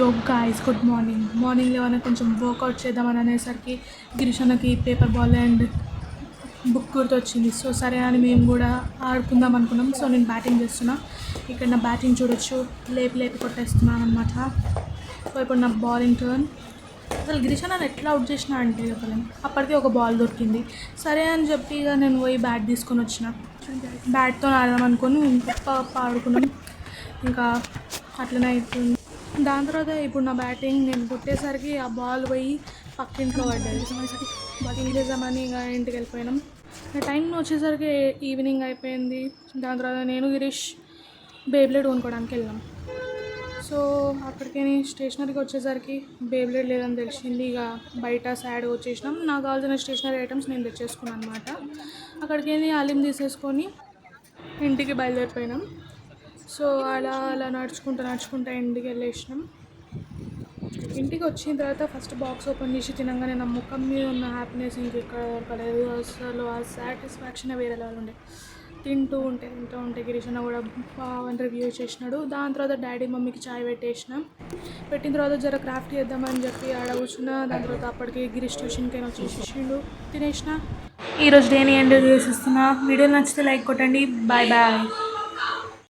Guys good morning లేవని కొంచెం work out చేద్దామని అనేసరికి గిరీషన్నకి పేపర్ బాల్ అండ్ బుక్ గుర్తొచ్చింది. సో సరే అని మేము కూడా ఆడుకుందాం అనుకున్నాం. సో నేను బ్యాటింగ్ చేస్తున్నా. ఇక్కడ నా బ్యాటింగ్ చూడొచ్చు, లేపి కొట్టేస్తున్నాను అనమాట. సో ఇప్పుడు నా బౌలింగ్ టర్న్. అసలు గిరీషన్న ఎట్లా అవుట్ చేసినా అంటే చెప్పలేము. అప్పటికే ఒక బాల్ దొరికింది. సరే అని చెప్పి ఇక నేను పోయి బ్యాట్ తీసుకొని వచ్చిన. బ్యాట్తో ఆడదాం అనుకొని ఆడుకున్నాం. ఇంకా అట్లనే అవుతుంది. దాని తర్వాత ఇప్పుడు నా బ్యాటింగ్ నేను కొట్టేసరికి ఆ బాల్ పోయి పక్కింట్లో పడ్డది. ఏం చేద్దామని ఇక ఇంటికి వెళ్ళిపోయినాం. టైం వచ్చేసరికి ఈవినింగ్ అయిపోయింది. దాని తర్వాత నేను గిరీష్ బేబ్లేడ్ కొనుక్కోవడానికి వెళ్ళాం. సో అక్కడికి స్టేషనరీకి వచ్చేసరికి బేబ్లేడ్ లేదని తెలిసింది. ఇక బయట సాడ్గా వచ్చేసినాం. నాకు కావాల్సిన స్టేషనరీ ఐటమ్స్ నేను తెచ్చేసుకున్నాను అనమాట. అక్కడికి అలీం తీసేసుకొని ఇంటికి బయలుదేరిపోయినాం. సో అలా నడుచుకుంటూ ఇంటికి వెళ్ళేసినాం. ఇంటికి వచ్చిన తర్వాత ఫస్ట్ బాక్స్ ఓపెన్ చేసి తినగానే నా ముఖం మీద ఉన్న హ్యాపీనెస్ ఇంకెక్కడ దొరకలేదు. అసలు ఆ సాటిస్ఫాక్షన్ వేరే లెవెల్ ఉండే. తింటూ ఉంటే గిరీషన్న కూడా రివ్యూ చేసినాడు. దాని తర్వాత డాడీ మమ్మీకి చాయ్ పెట్టిన తర్వాత జర క్రాఫ్ట్ చేద్దామని చెప్పి ఆడ కూర్చున్న. దాని తర్వాత అప్పటికి గిరీష్ ట్యూషన్కైనా వచ్చేసిండు. తినేసిన. ఈరోజు డేని ఎండ్ చేసేస్తున్నా. వీడియో నచ్చితే లైక్ కొట్టండి. బాయ్.